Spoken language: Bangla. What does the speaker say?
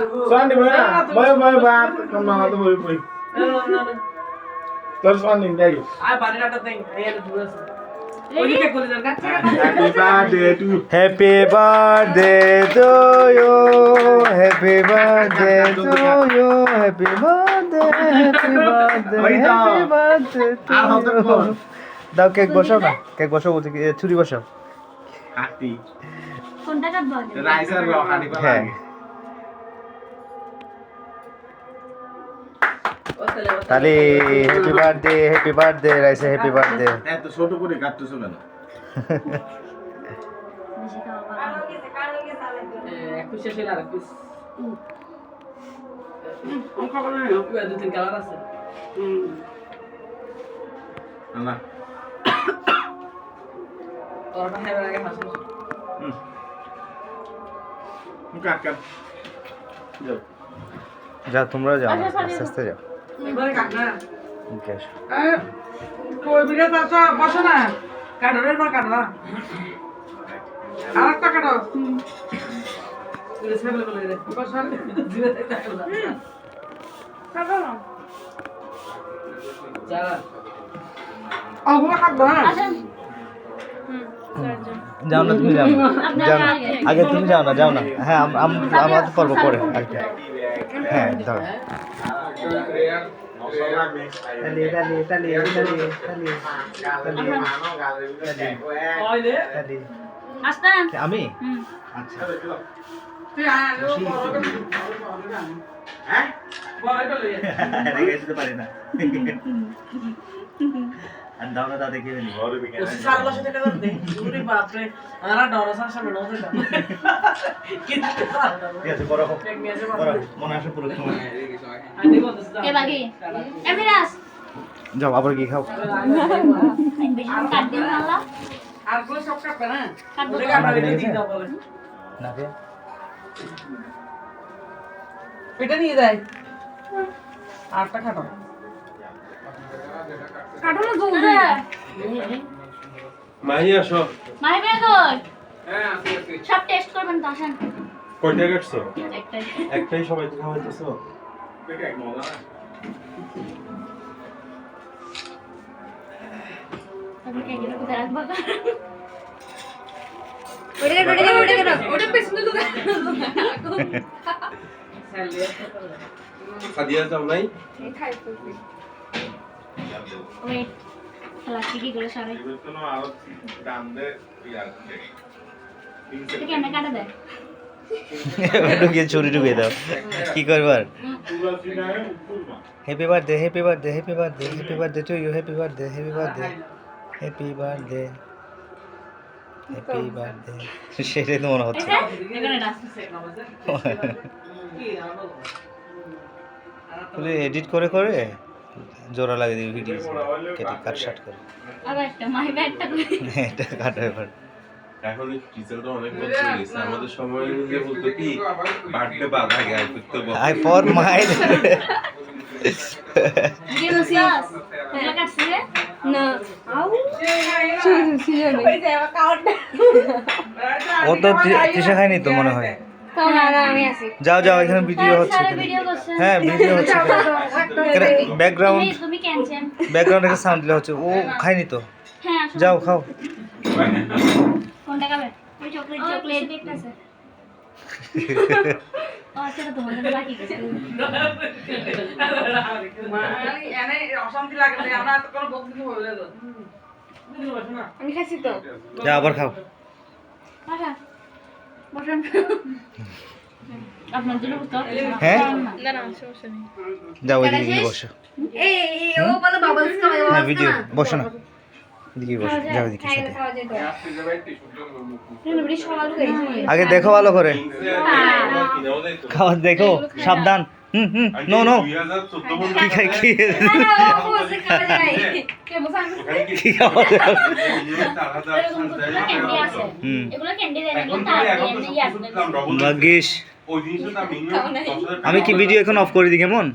Sandi mana? Boy bap, nama tu boy. Terus Sandi lagi. বাড়ি কাটা দেন এই দূর আছে ওইদিকে করে দেন কাছে Happy birthday to Happy birthday to you. Happy birthday to you. Happy birthday. Happy birthday. Happy birthday to you. দাও কেক বসাও না কেক বসাও বলছি ছুরি বসাও Hati. কোনটা কাটবো Riser lo hati pa হ্যাঁ lagi. তাহলে হ্যাপি বার্থডে রাইসে হ্যাপি বার্থডে এত ছোট করে কাটতেছো কেন? বেশি খাওয়া একটু শেষ হইল আর একটু দু তিন কালার আছে না তোরটা খাইবার আগে হাসি কাট যাও যাও তোমরা যাও আস্তে আস্তে যাও এবারে কাট না ওকে কই বিরে চাচা বসো না কাটো রে না কাটো না আরেকটা কাটো এসে বলে বলে রে বসো জিরে কাটো না কাটো না যা ওগুলো কাটবো না যাও না তুমি যাও যাও না আগে তুমি যাও না হ্যাঁ আমরা তো করবো পরে আর কি হ্যাঁ দাও ওই রে আসতাম আমি আচ্ছা তুই আয় হ্যাঁ? বড় করে রেখে যেতে পারি না আর দাও না দাদা কে নি সারা লাশ থেকে দাও দেখ ওরে বাপ রে আরা ডরস আসা মনে হচ্ছে কিন্তু ঠিক আছে করো করো মনে আসে পুরো সময় আনি বলতে কে বাকি এমিরাস যাও আবার কি খাও বেশি কাট দিন আল্লাহ আর কোন সব কাটবে না কাটবো ওরে কাটবে দিদি দাও বলে না রে এটা নিয়ে যায় আটটা কাটো কাটো না জলদি মাহি আসো মাই বেগর সব টেস্ট করবেন তো আসেন কয়টা কাটছো একটাই একটাই সবাই খাওয়াইতেছো আপনি কে গেলে কোথায় রাখবো ওটা পেছনে তো সাদিয়া যাও নাই ওয়েট লাকি কি করে সারে এটা কেমনে কাটা দেয় ঢুকিয়ে ছুরি ঢুকিয়ে দাও কি করবার happy birthday happy birthday happy birthday happy birthday to you happy birthday happy birthday happy birthday happy birthday সেটাই তো মনে হচ্ছে এখানে ডাস এডিট করে করে জোড়া লাগিয়ে দিবি ভিডিও কেটে কাট শাট করে আর একটা মাই ব্যাগটা করে এটা কাটা এবার এখন এই টিচারটা অনেক বছর হয়ে গেছে আমাদের সময় যে বলতো কি বার্থডে বাধা গায়ে করতে বল আই ফর মাই কি বলছিস তোমরা কাটছিস না আউ ও তো তৃষা খায়নি তো মনে হয় আমি আছি যাও যাও এখানে ভিডিও হচ্ছে ভিডিও করছেন হ্যাঁ ভিডিও হচ্ছে ব্যাকগ্রাউন্ড তুমি ক্যান্সেল ব্যাকগ্রাউন্ড থেকে সাউন্ড দিলে হচ্ছে ও খায়নি তো হ্যাঁ যাও খাও কোনটা খাবে ওই চকলেট দেখতেছে সেটা তোমাদের বাকি গেছে এনে অশান্তি লাগলে আমরা তো কোনো বক্তব্য বলে দাও আমি খাইছি তো যাও আবার খাও আচ্ছা বসেন আপনার জন্য তো হ্যাঁ না না সমস্যা নেই যাও ওইদিকে গিয়ে বসো এই ও বলে বাবলস খাবে হ্যাঁ ভিডিও বসো না এদিকে বসো যাও এদিকে সাথে আগে দেখো ভালো করে খাওয়া দেখো সাবধান নো নো 2014 কি খাই কি কি খাওয়া ক্যান্ডি আছে এগুলো ক্যান্ডি দেয় না তার এমনি আসবে ভাগ্যিস ওই জিনিসটা আমি আমি কি ভিডিও এখন অফ করে দিই কেমন